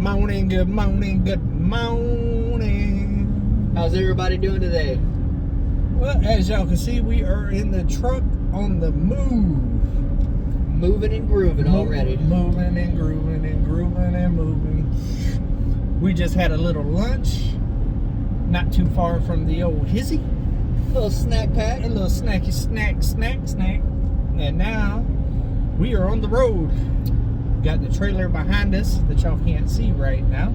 morning, good morning, good morning. How's everybody doing today? Well, as y'all can see, we are in the truck on the move. Moving and grooving already. Moving and grooving and grooving and moving. We just had a little lunch, not too far from the old hizzy. Little snack pack. A little snacky snack. And now we are on the road. Got the trailer behind us that y'all can't see right now.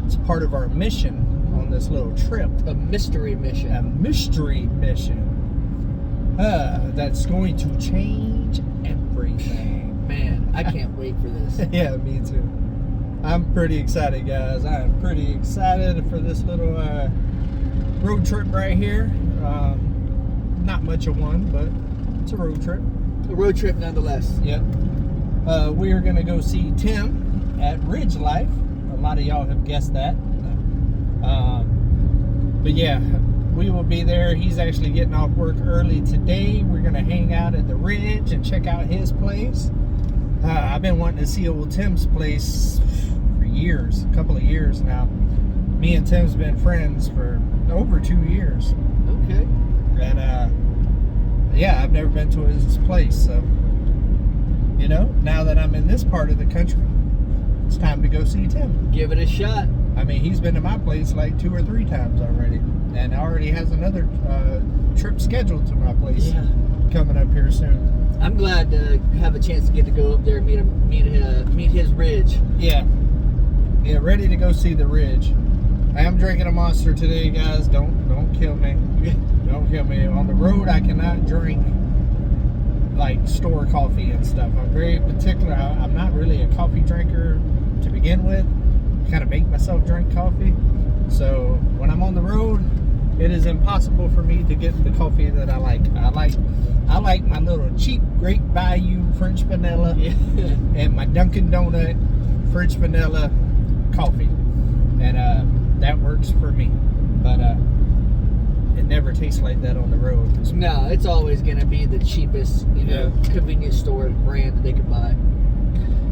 It's part of our mission on this little trip. A mystery mission. A mystery mission. That's going to change everything. Man, I can't wait for this. Yeah, me too. I'm pretty excited, guys. I am pretty excited for this little road trip right here. Not much of one, but it's a road trip. A road trip nonetheless. Yep. We are going to go see Tim at Ridge Life. A lot of y'all have guessed that. But yeah, we will be there. He's actually getting off work early today. We're going to hang out at the Ridge and check out his place. I've been wanting to see old Tim's place for years, a couple of years now. Me and Tim's been friends for over 2 years. Okay. And yeah, I've never been to his place, so you know, now that I'm in this part of the country, it's time to go see Tim. Give it a shot. I mean, he's been to my place like 2 or 3 times already, and already has another trip scheduled to my place coming up here soon. I'm glad to have a chance to get to go up there and meet his ridge. Yeah, ready to go see the Ridge. I am drinking a Monster today, guys. Don't kill me. Don't kill me. On the road, I cannot drink like store coffee and stuff. I'm very particular. I'm not really a coffee drinker to begin with. I kind of make myself drink coffee. So when I'm on the road, it is impossible for me to get the coffee that I like. I like my little cheap Great Value French vanilla and my Dunkin' Donut French vanilla coffee, and that works for me. But it never tastes like that on the road. No, it's always going to be the cheapest, convenience store brand that they can buy.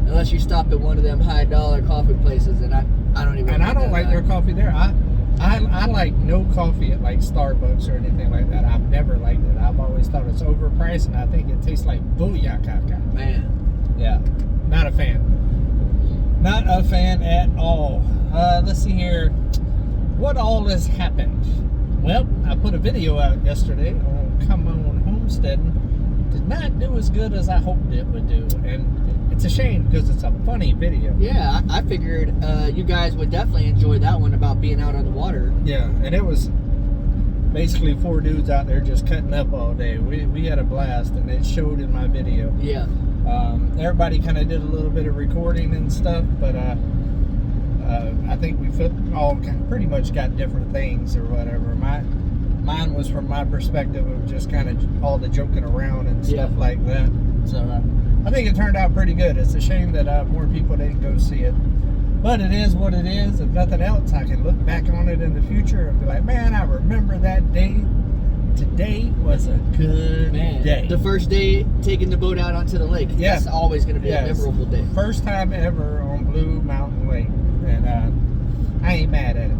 Unless you stop at one of them high dollar coffee places, and I don't even. And I don't like their coffee there. I like no coffee at like Starbucks or anything like that. I've never liked it. I've always thought it's overpriced, and I think it tastes like booyaka. Man. Yeah, not a fan. Not a fan at all. Let's see here. What all has happened? Well, I put a video out yesterday on Homesteading. Did not do as good as I hoped it would do, and it's a shame because it's a funny video. Yeah, I figured you guys would definitely enjoy that one about being out on the water. Yeah, and it was basically 4 dudes out there just cutting up all day. We had a blast, and it showed in my video. Yeah. Everybody kind of did a little bit of recording and stuff, but I think we all pretty much got different things or whatever. Mine was from my perspective of just kind of all the joking around and stuff like that. So I think it turned out pretty good. It's a shame that more people didn't go see it. But it is what it is. If nothing else, I can look back on it in the future and be like, man, I remember that day. Today was a good day. The first day taking the boat out onto the lake. Yeah. That's always going to be a memorable day. First time ever on Blue Mountain Lake. And I ain't mad at it.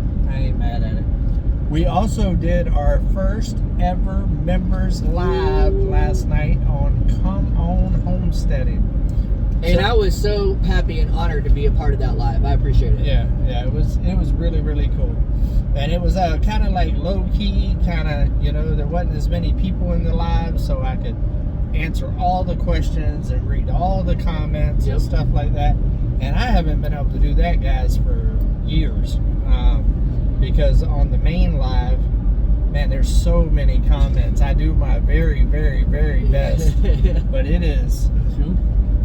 We also did our first ever members live last night on Homesteading. And I was so happy and honored to be a part of that live. I appreciate it. Yeah, it was really, really cool. And it was kind of like low-key, kind of, there wasn't as many people in the live, so I could answer all the questions and read all the comments and stuff like that. And I haven't been able to do that, guys, for years. Because on the main live, man, there's so many comments. I do my very, very, very best. But it is,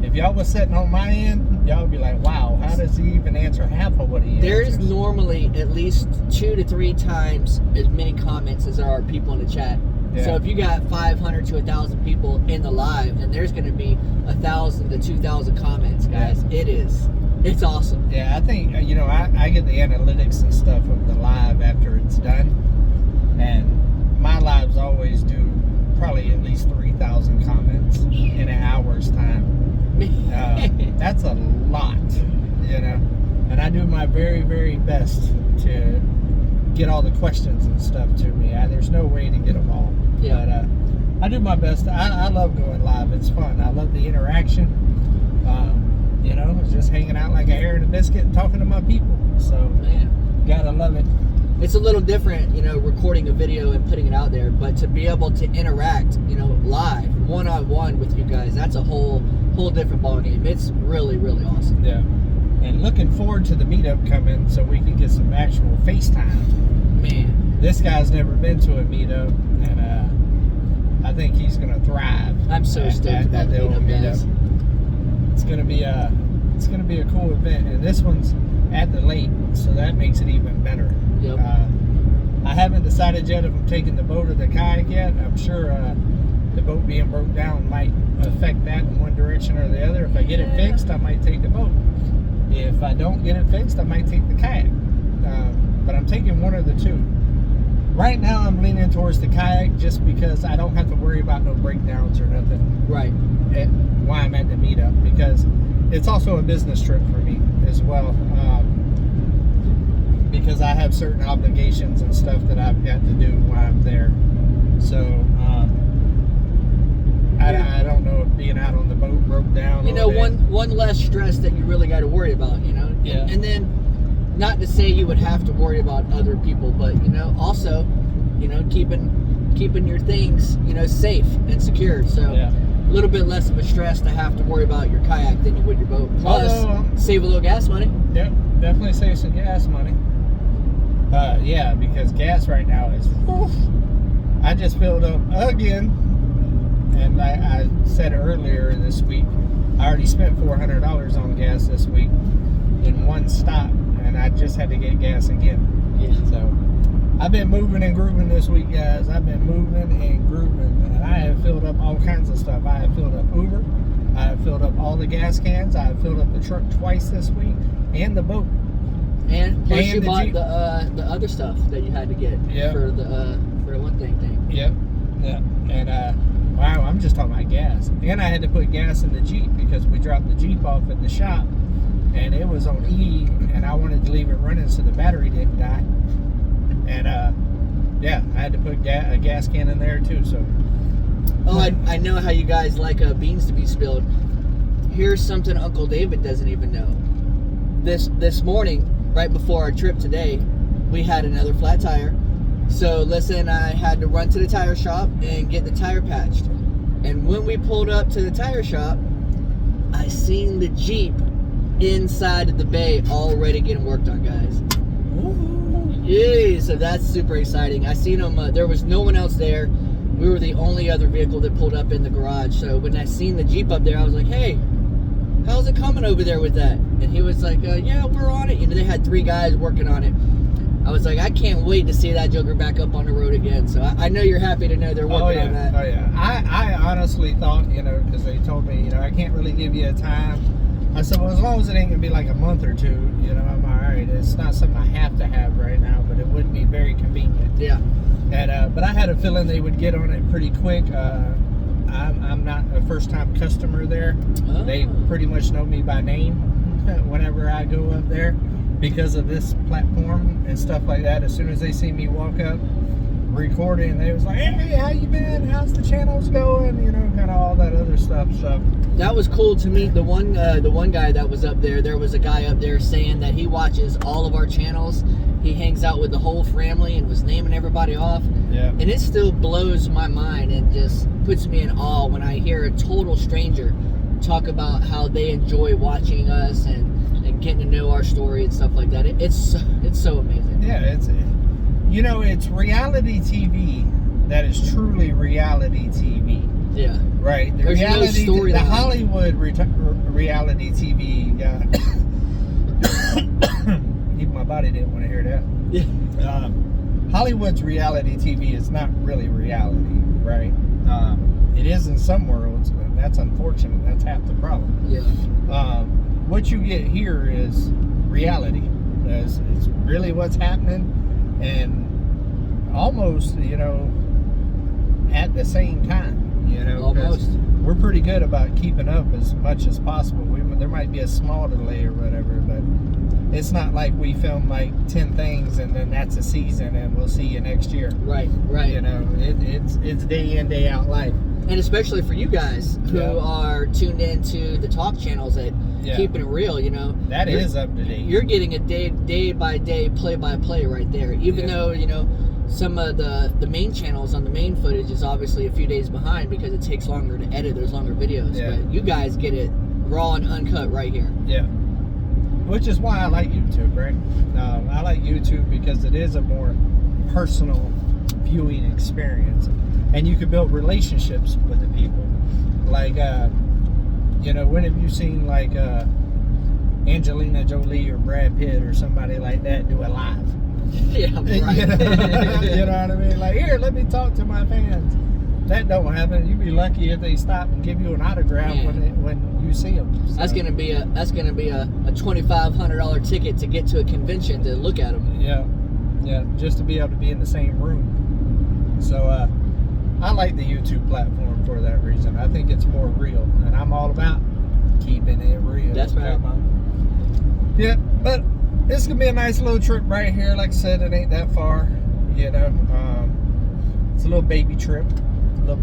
if y'all was sitting on my end, y'all would be like, wow, how does he even answer half of what he answers? There's normally at least 2 to 3 times as many comments as there are people in the chat. Yeah. So if you got 500 to 1,000 people in the live, then there's going to be 1,000 to 2,000 comments, guys. Yeah. It's awesome. Yeah, I think, I get the analytics and stuff of the live after it's done. And my lives always do probably at least 3,000 comments in an hour's time. That's a lot, and I do my very, very best to get all the questions and stuff to me. There's no way to get them all. Yeah. But I do my best. I love going live. It's fun. I love the interaction. You know, it's just hanging out like a hair and a biscuit and talking to my people. So, Man. Gotta love it. It's a little different, you know, recording a video and putting it out there, but to be able to interact, you know, live, one-on-one with you guys, that's a whole different ballgame. It's really, really awesome. Yeah. And looking forward to the meetup coming so we can get some actual FaceTime. Man. This guy's never been to a meetup, and I think he's going to thrive. I'm so stoked about the meetup, guys. It's gonna be a cool event, and this one's at the lake, so that makes it even better. Yep. I haven't decided yet if I'm taking the boat or the kayak yet. I'm sure the boat being broke down might affect that in one direction or the other. If I get it fixed, I might take the boat. If I don't get it fixed, I might take the kayak. But I'm taking one of the two. Right now, I'm leaning towards the kayak just because I don't have to worry about no breakdowns or nothing. Right. Why I'm at the meetup, because it's also a business trip for me as well. Because I have certain obligations and stuff that I've got to do while I'm there. So I don't know if being out on the boat broke down. You know, one less stress that you really got to worry about. You know. Yeah. And then, not to say you would have to worry about other people, but you know, also, you know, keeping your things, you know, safe and secure. So. Yeah. A little bit less of a stress to have to worry about your kayak than you would your boat. Plus, save a little gas money. Yep, definitely save some gas money. Yeah, because gas right now is. I just filled up again, and I said earlier this week, I already spent $400 on gas this week in one stop, and I just had to get gas again. Yeah. So I've been moving and grooving this week, guys. I've been moving and grooving. I have filled up all kinds of stuff. I have filled up Uber. I have filled up all the gas cans. I have filled up the truck twice this week, and the boat. And plus you bought Jeep. the other stuff that you had to get for the one thing. Yep. Yeah. And wow, I'm just talking about gas. And I had to put gas in the Jeep because we dropped the Jeep off at the shop, and it was on E, and I wanted to leave it running so the battery didn't die. And yeah, I had to put a gas can in there too. So. Oh, I know how you guys like beans to be spilled. Here's something Uncle David doesn't even know. This morning, right before our trip today, we had another flat tire. So listen, I had to run to the tire shop and get the tire patched. And when we pulled up to the tire shop, I seen the Jeep inside of the bay already getting worked on, guys. Ooh. Yeah, so that's super exciting. I seen them. There was no one else there. We were the only other vehicle that pulled up in the garage. So when I seen the Jeep up there, I was like, hey, how's it coming over there with that? And he was like, yeah, we're on it. You know, they had 3 guys working on it. I was like, I can't wait to see that joker back up on the road again. So I know you're happy to know they're working on that. Oh, yeah. I honestly thought, you know, because they told me, you know, I can't really give you a time. I said, well, as long as it ain't going to be like a month or 2, you know, I'm all right. It's not something I have to have right now, but it would be very convenient. Yeah. And but I had a feeling they would get on it pretty quick. I'm not a first-time customer there. Oh. They pretty much know me by name whenever I go up there because of this platform and stuff like that. As soon as they see me walk up recording, they was like, hey, how you been? How's the channels going? You know, kind of all that other stuff. So that was cool to meet the one guy that was up there. There was a guy up there saying that he watches all of our channels. He hangs out with the whole family and was naming everybody off. Yeah. And it still blows my mind and just puts me in awe when I hear a total stranger talk about how they enjoy watching us and getting to know our story and stuff like that. It's so amazing. Yeah, it's reality TV that is truly reality TV. Yeah. Right. The There's reality, no story. The Hollywood reality TV guy. Even my body didn't want to hear that. Yeah. Hollywood's reality TV is not really reality, right? It is in some worlds, and that's unfortunate. That's half the problem. Yeah. What you get here is reality. It's really what's happening, and almost, you know, at the same time, you know. Almost. We're pretty good about keeping up as much as possible. There might be a small delay or whatever, but it's not like we film like 10 things and then that's a season and we'll see you next year. Right. You know, it's day in, day out life. And especially for you guys who are tuned into the talk channels that keeping it real, you know. That is up to date. You're getting a day by day, play by play right there. Even though, you know, some of the main channels on the main footage is obviously a few days behind because it takes longer to edit. There's longer videos. Yeah. But you guys get it raw and uncut right here. Yeah. Which is why I like YouTube, right? I like YouTube because it is a more personal viewing experience. And you can build relationships with the people. Like, you know, when have you seen like Angelina Jolie or Brad Pitt or somebody like that do a live? Yeah, right. You know what I mean? Like, here, let me talk to my fans. That don't happen. You'd be lucky if they stop and give you an autograph when you see them. So. That's gonna be a $2,500 ticket to get to a convention to look at them. Yeah, just to be able to be in the same room. So I like the YouTube platform for that reason. I think it's more real, and I'm all about keeping it real. That's right. Yeah, but this gonna be a nice little trip right here. Like I said, it ain't that far. You know, it's a little baby trip. But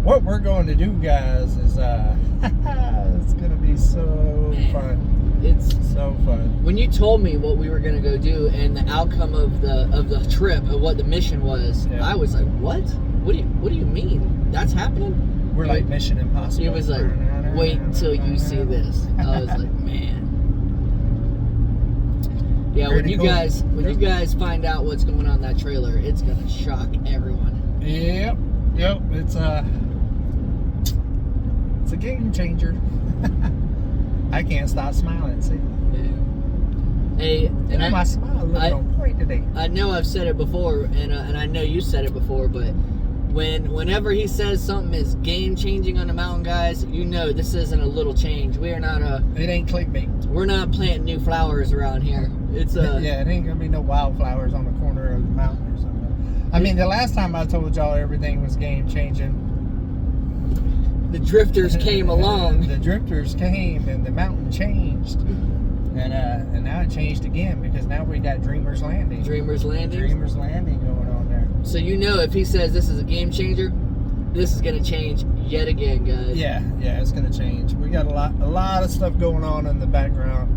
what we're going to do, guys, is it's gonna be so fun. It's so fun. When you told me what we were gonna go do and the outcome of the trip and what the mission was, I was like, what? What do you mean? That's happening? We're like Mission Impossible. He was like, wait until you see this. I was like, man. Yeah, when you guys find out what's going on in that trailer, it's gonna shock everyone. Yep. It's a game changer. I can't stop smiling. See. Hey, and my smile looks on point today. I know I've said it before, and I know you said it before, but whenever he says something is game changing on the mountain, guys, you know this isn't a little change. We are not It ain't clickbait. We're not planting new flowers around here. It's yeah, it ain't gonna be no wildflowers on the corner of the mountain or something. I mean, the last time I told y'all everything was game changing, the drifters came along. The drifters came and the mountain changed. And now it changed again because now we got Dreamer's Landing. Dreamer's Landing going on there. So you know if he says this is a game changer, this is going to change yet again, guys. Yeah, it's going to change. We got a lot of stuff going on in the background.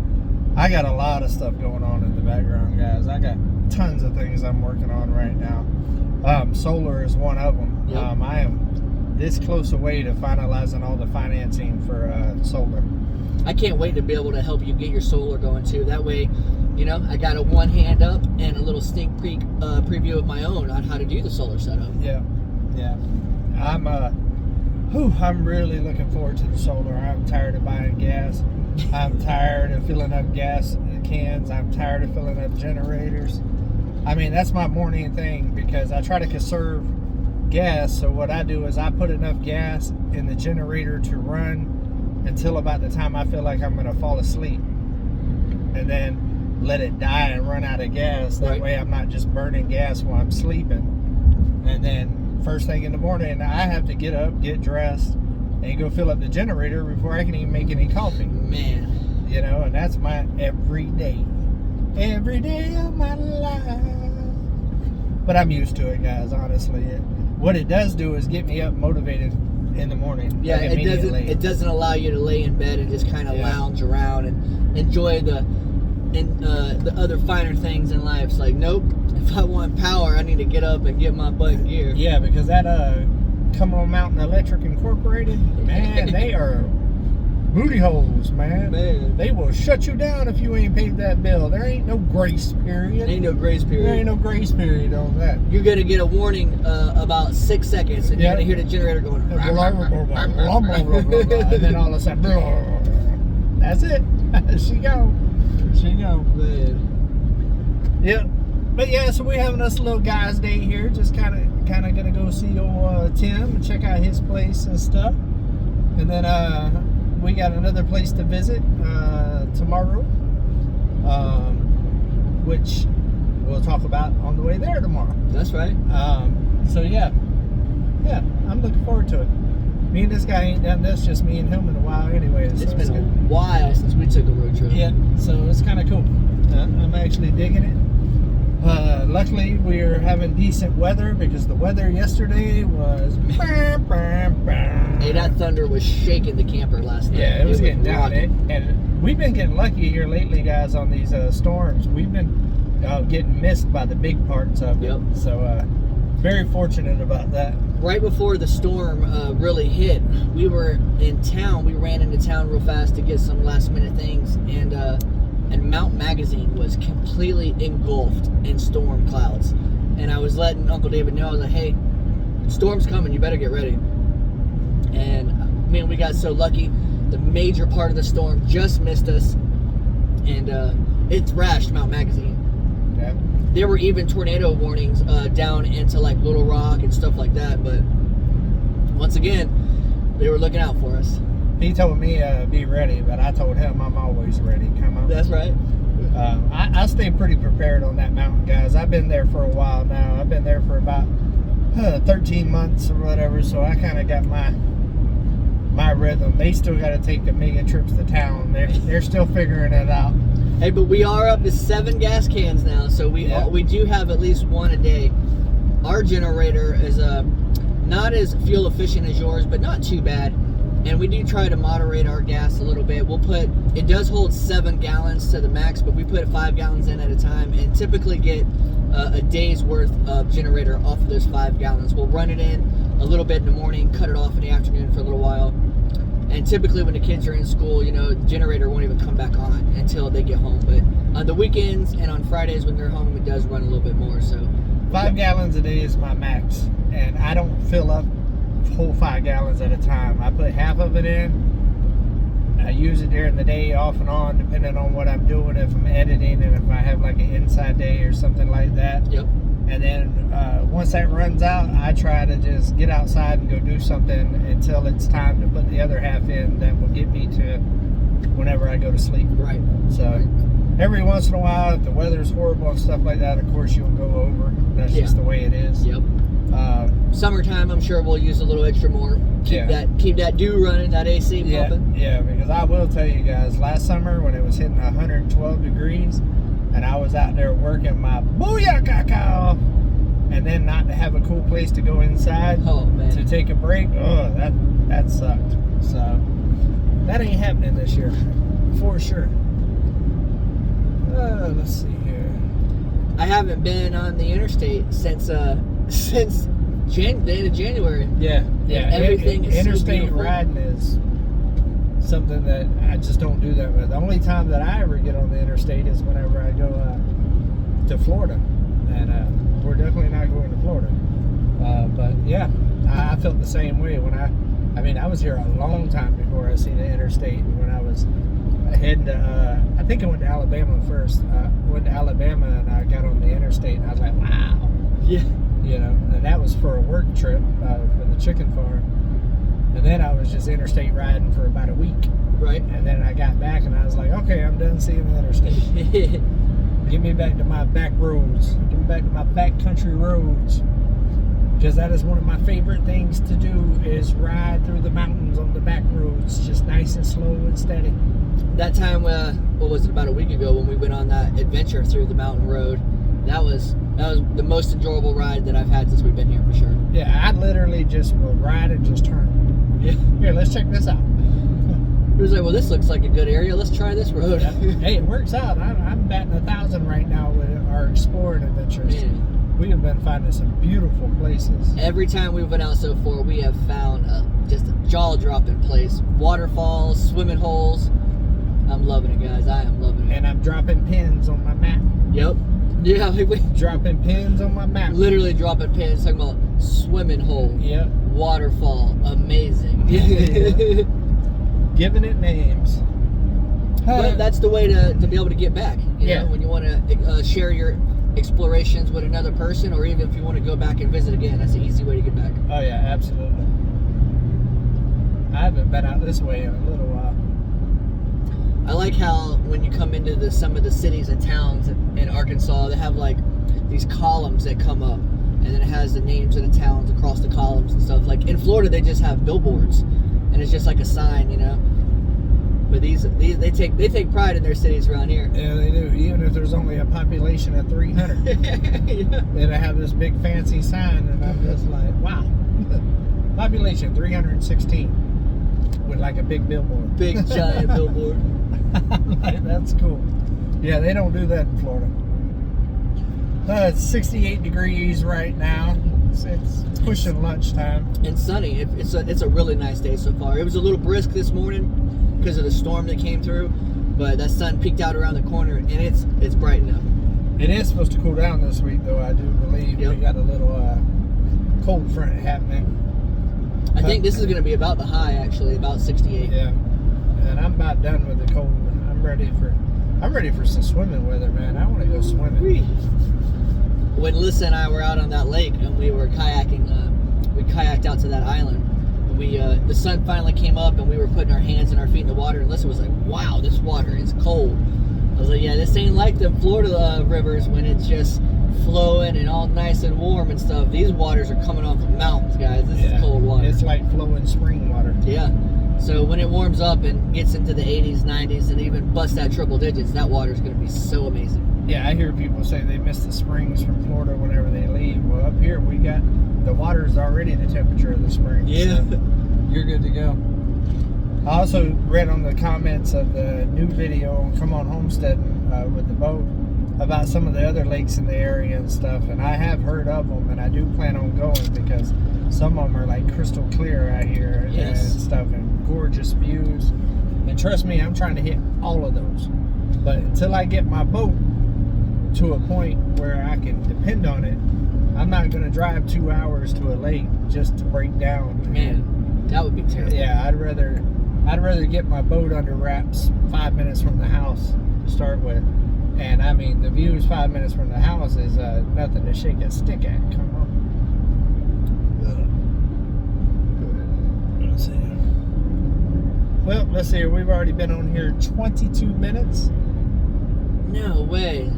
I got a lot of stuff going on in the background, guys. I got tons of things I'm working on right now. Solar is one of them. Yep. I am this close away to finalizing all the financing for solar. I can't wait to be able to help you get your solar going too. That way, you know, I got a one hand up and a little sneak peek preview of my own on how to do the solar setup. Yeah. I'm really looking forward to the solar. I'm tired of buying gas. I'm tired of filling up gas cans. I'm tired of filling up generators. I mean, that's my morning thing because I try to conserve gas. So what I do is I put enough gas in the generator to run until about the time I feel like I'm going to fall asleep, and then let it die and run out of gas. That way I'm not just burning gas while I'm sleeping. And then first thing in the morning, I have to get up, get dressed, and go fill up the generator before I can even make any coffee. Man. You know, and that's my every day of my life. But I'm used to it, guys, honestly. What it does do is get me up motivated in the morning. Yeah, it doesn't allow you to lay in bed and just kind of lounge around and enjoy the other finer things in life. It's like, nope, if I want power, I need to get up and get my butt in gear. Yeah, because that Come On Mountain Electric Incorporated, man, they are booty holes, man. They will shut you down if you ain't paid that bill. There ain't no grace period. Ain't no grace period. There ain't no grace period on that. You're gonna get a warning about 6 seconds, and you're gonna hear the generator going. And then all of a sudden, that's it. She go. Man. Yeah. But yeah, so we're having us a little guys' day here. Just kind of gonna go see old Tim and check out his place and stuff. And then we got another place to visit tomorrow, which we'll talk about on the way there tomorrow. That's right. So yeah, I'm looking forward to it. Me and this guy ain't done this, just me and him in a while anyway. It's been a while since we took a road trip. Yeah, so it's kind of cool. I'm actually digging it. Luckily, we're having decent weather because the weather yesterday was. Hey, that thunder was shaking the camper last night. Yeah, it was getting down. And we've been getting lucky here lately, guys, on these storms. We've been getting missed by the big parts of it. Yep. So, very fortunate about that. Right before the storm really hit, we were in town. We ran into town real fast to get some last minute things, and Mount Magazine was completely engulfed in storm clouds. And I was letting Uncle David know, I was like, hey, storm's coming, you better get ready. And man, we got so lucky. The major part of the storm just missed us, and it thrashed Mount Magazine. Yeah. There were even tornado warnings down into like Little Rock and stuff like that, but once again, they were looking out for us. He told me be ready, but I told him I'm always ready. Come on. That's right. I stay pretty prepared on that mountain, guys. I've been there for a while now. I've been there for about 13 months or whatever, so I kind of got my rhythm. They still got to take the mega trips to town. They're still figuring it out. Hey, but we are up to 7 gas cans now, so we do have at least one a day. Our generator is not as fuel efficient as yours, but not too bad. And we do try to moderate our gas a little bit. It does hold 7 gallons to the max, but we put 5 gallons in at a time and typically get a day's worth of generator off of those 5 gallons. We'll run it in a little bit in the morning, cut it off in the afternoon for a little while. And typically when the kids are in school, the generator won't even come back on until they get home. But on the weekends and on Fridays when they're home, it does run a little bit more. So 5 gallons a day is my max, and I don't fill up whole 5 gallons at a time. I put half of it in. I use it during the day off and on, depending on what I'm doing, if I'm editing and if I have like an inside day or something like that. Yep. And then once that runs out, I try to just get outside and go do something until it's time to put the other half in. That will get me to whenever I go to sleep. Right. So every once in a while, if the weather's horrible and stuff like that, of course you'll go over. That's just the way it is. Yep. Summertime, I'm sure we'll use a little extra more. Keep that dew running, that AC pumping. Yeah, because I will tell you guys, last summer when it was hitting 112 degrees, and I was out there working my booyah cacao, and then not to have a cool place to go inside to take a break, that sucked. So that ain't happening this year, for sure. Let's see here. I haven't been on the interstate since the end of January. Yeah. Everything is interstate so riding is something that I just don't do that with. The only time that I ever get on the interstate is whenever I go to Florida, and we're definitely not going to Florida. But yeah, I felt the same way when I was here a long time before I seen the interstate. When I was heading to, I think I went to Alabama first. I went to Alabama and I got on the interstate and I was like, wow. Yeah. And that was for a work trip for the chicken farm. And then I was just interstate riding for about a week. Right. And then I got back and I was like, okay, I'm done seeing the interstate. Get me back to my back roads. Get me back to my back country roads. Because that is one of my favorite things to do, is ride through the mountains on the back roads, just nice and slow and steady. That time, what was it, about a week ago when we went on that adventure through the mountain road, that was the most enjoyable ride that I've had since we've been here, for sure. Yeah, I literally just will ride and just turn. Yeah. Here, let's check this out. It was like, well, this looks like a good area. Let's try this road. Yeah. Hey, it works out. I'm batting 1,000 right now with our exploring adventures. Man. We have been finding some beautiful places. Every time we've been out so far, we have found just a jaw-dropping place. Waterfalls, swimming holes. I'm loving it, guys. I am loving it. And I'm dropping pins on my map. Yep. Yeah, we dropping pins on my map. Literally dropping pins, talking about swimming hole. Yep. Waterfall. Amazing. Yeah. Giving it names. But that's the way to be able to get back. You know, when you want to share your explorations with another person, or even if you want to go back and visit again, that's an easy way to get back. Oh yeah, absolutely. I haven't been out this way in a little while. I like how when you come into some of the cities and towns in Arkansas, they have like these columns that come up, and then it has the names of the towns across the columns and stuff. Like in Florida, they just have billboards, and it's just like a sign, you know. But these they take pride in their cities around here. Yeah, they do. Even if there's only a population of 300, yeah. They have this big fancy sign, and I'm just like, wow. Population 316 with like a big billboard. Big giant billboard. Like, that's cool. Yeah, they don't do that in Florida. It's 68 degrees right now. It's pushing lunchtime. And sunny. It's a really nice day so far. It was a little brisk this morning because of the storm that came through, but that sun peeked out around the corner, and it's brightened up. It is supposed to cool down this week, though. I do believe we got a little cold front happening. I think this is going to be about the high, actually, about 68. Yeah, and I'm about done with the cold. I'm ready for some swimming weather, man. I want to go swimming. When Lisa and I were out on that lake and we were kayaking, we kayaked out to that island. The sun finally came up and we were putting our hands and our feet in the water, and Lisa was like, wow, this water is cold. I was like, yeah, this ain't like the Florida rivers when it's just flowing and all nice and warm and stuff. These waters are coming off the mountains, guys. This is cold water. It's like flowing spring water. Yeah. So when it warms up and gets into the 80s, 90s, and even busts that triple digits, that water is going to be so amazing. Yeah, I hear people say they miss the springs from Florida whenever they leave. Well, up here we got the water's already the temperature of the spring. Yeah. So you're good to go. I also read on the comments of the new video on Come On Homesteading with the boat about some of the other lakes in the area and stuff, and I have heard of them, and I do plan on going because some of them are like crystal clear out here and stuff, and gorgeous views. And trust me, I'm trying to hit all of those. But until I get my boat to a point where I can depend on it, I'm not going to drive 2 hours to a lake just to break down. Man, that would be terrible. Yeah, I'd rather get my boat under wraps 5 minutes from the house to start with. And I mean, the views 5 minutes from the house is nothing to shake a stick at. Come on. Let's see. Well, let's see. We've already been on here 22 minutes. No way.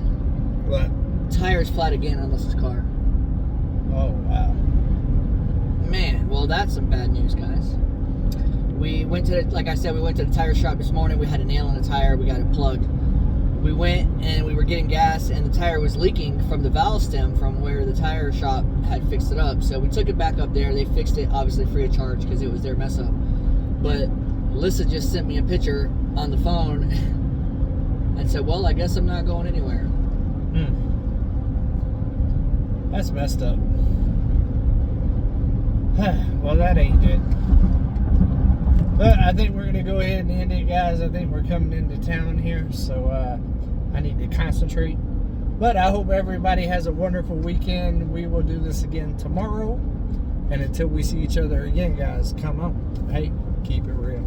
What? Tire's flat again on Lisa's car. Oh, wow. Man, well, that's some bad news, guys. We went to, like I said, we went to the tire shop this morning. We had a nail in the tire. We got it plugged. We went and we were getting gas, and the tire was leaking from the valve stem from where the tire shop had fixed it up. So we took it back up there. They fixed it, obviously free of charge because it was their mess up. But Alyssa just sent me a picture on the phone and said, well, I guess I'm not going anywhere. That's messed up. Well, that ain't good. But I think we're going to go ahead and end it, guys. I think we're coming into town here, so I need to concentrate. But I hope everybody has a wonderful weekend. We will do this again tomorrow. And until we see each other again, guys, come on. Hey, keep it real.